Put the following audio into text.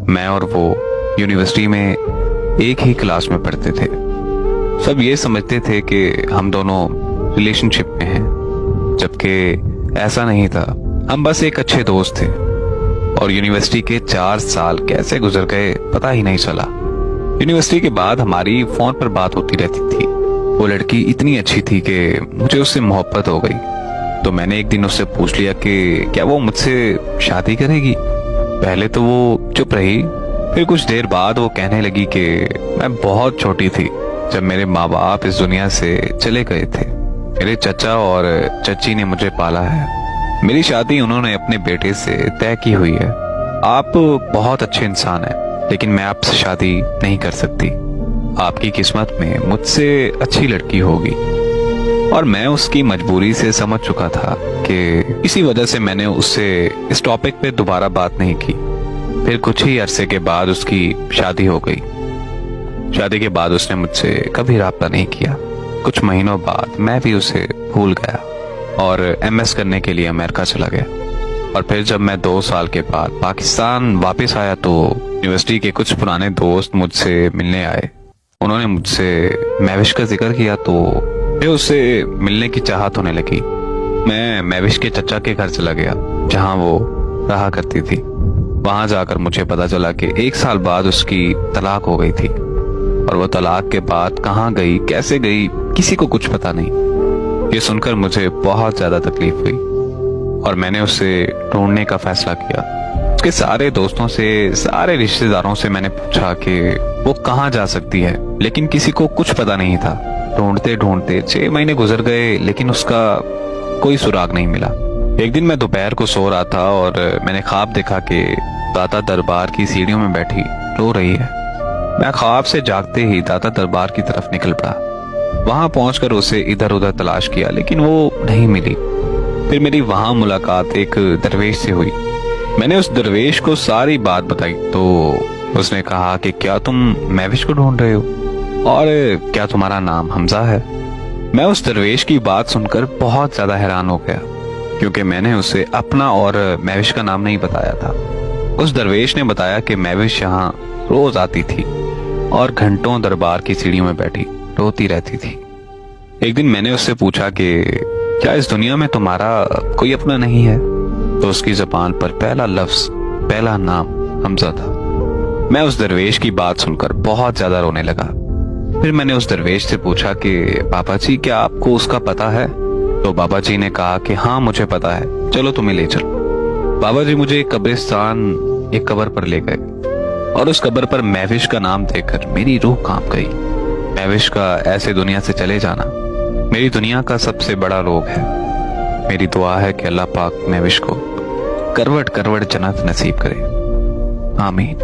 मैं और वो यूनिवर्सिटी में एक ही क्लास में पढ़ते थे। सब ये समझते थे कि हम दोनों रिलेशनशिप में हैं, जबकि ऐसा नहीं था। हम बस एक अच्छे दोस्त थे और यूनिवर्सिटी के 4 साल कैसे गुजर गए पता ही नहीं चला। यूनिवर्सिटी के बाद हमारी फोन पर बात होती रहती थी। वो लड़की इतनी अच्छी थी कि मुझे उससे मोहब्बत हो गई। तो मैंने एक दिन उससे पूछ लिया कि क्या वो मुझसे शादी करेगी। पहले तो वो चुप रही, फिर कुछ देर बाद वो कहने लगी कि मैं बहुत छोटी थी जब मेरे माँ बाप इस दुनिया से चले गए थे। मेरे चचा और चची ने मुझे पाला है। मेरी शादी उन्होंने अपने बेटे से तय की हुई है। आप बहुत अच्छे इंसान हैं, लेकिन मैं आपसे शादी नहीं कर सकती। आपकी किस्मत में मुझसे अच्छी लड़की होगी। और मैं उसकी मजबूरी से समझ चुका था कि इसी वजह से मैंने उससे इस टॉपिक पे दोबारा बात नहीं की। फिर कुछ ही अरसे के बाद उसकी शादी हो गई। शादी के बाद उसने मुझसे कभी राब्ता नहीं किया। कुछ महीनों बाद मैं भी उसे भूल गया और एमएस करने के लिए अमेरिका चला गया। और फिर जब मैं 2 साल के बाद पाकिस्तान वापस आया तो यूनिवर्सिटी के कुछ पुराने दोस्त मुझसे मिलने आए। उन्होंने मुझसे महविश का जिक्र किया तो फिर उससे मिलने की चाहत होने लगी। मैं महविश के चचा के घर चला गया जहां वो रहा करती थी। वहां जाकर मुझे पता चला कि 1 साल बाद उसकी तलाक हो गई थी। और वो तलाक के बाद कहाँ गई, कैसे गई, किसी को कुछ पता नहीं। ये सुनकर मुझे बहुत ज्यादा तकलीफ हुई और मैंने उसे ढूंढने का फैसला किया। उसके सारे दोस्तों से, सारे रिश्तेदारों से मैंने पूछा कि वो कहाँ जा सकती है, लेकिन किसी को कुछ पता नहीं था। ढूंढते ढूंढते 6 महीने गुजर गए, लेकिन उसका कोई सुराग नहीं मिला। एक दिन मैं दोपहर को सो रहा था और मैंने ख्वाब देखा कि दाता दरबार की सीढ़ियों में बैठी रो रही है। मैं ख्वाब से जागते ही दाता दरबार की तरफ निकल पड़ा। वहां पहुंचकर उसे इधर उधर तलाश किया, लेकिन वो नहीं मिली। फिर मेरी वहां मुलाकात एक दरवेश से हुई। मैंने उस दरवेश को सारी बात बताई तो उसने कहा कि क्या तुम महविश को ढूंढ रहे हो और क्या तुम्हारा नाम हमजा है। मैं उस दरवेश की बात सुनकर बहुत ज्यादा हैरान हो गया, क्योंकि मैंने उसे अपना और महविश का नाम नहीं बताया था। उस दरवेश ने बताया कि महविश यहाँ रोज आती थी और घंटों दरबार की सीढ़ियों में बैठी रोती रहती थी। एक दिन मैंने उससे पूछा कि क्या इस दुनिया में तुम्हारा कोई अपना नहीं है, तो उसकी जुबान पर पहला लफ्ज, पहला नाम हमजा था। मैं उस दरवेश की बात सुनकर बहुत ज्यादा रोने लगा। फिर मैंने उस दरवेश से पूछा कि बाबा जी क्या आपको उसका पता है। तो बाबा जी ने कहा कि हाँ मुझे पता है, चलो तुम्हें ले चलो। बाबा जी मुझे कब्रिस्तान, एक कब्र पर ले गए और उस कब्र पर महविश का नाम देखकर मेरी रूह कांप गई। महविश का ऐसे दुनिया से चले जाना मेरी दुनिया का सबसे बड़ा रोग है। मेरी दुआ है कि अल्लाह पाक महविश को करवट करवट जन्नत नसीब करे। आमीन।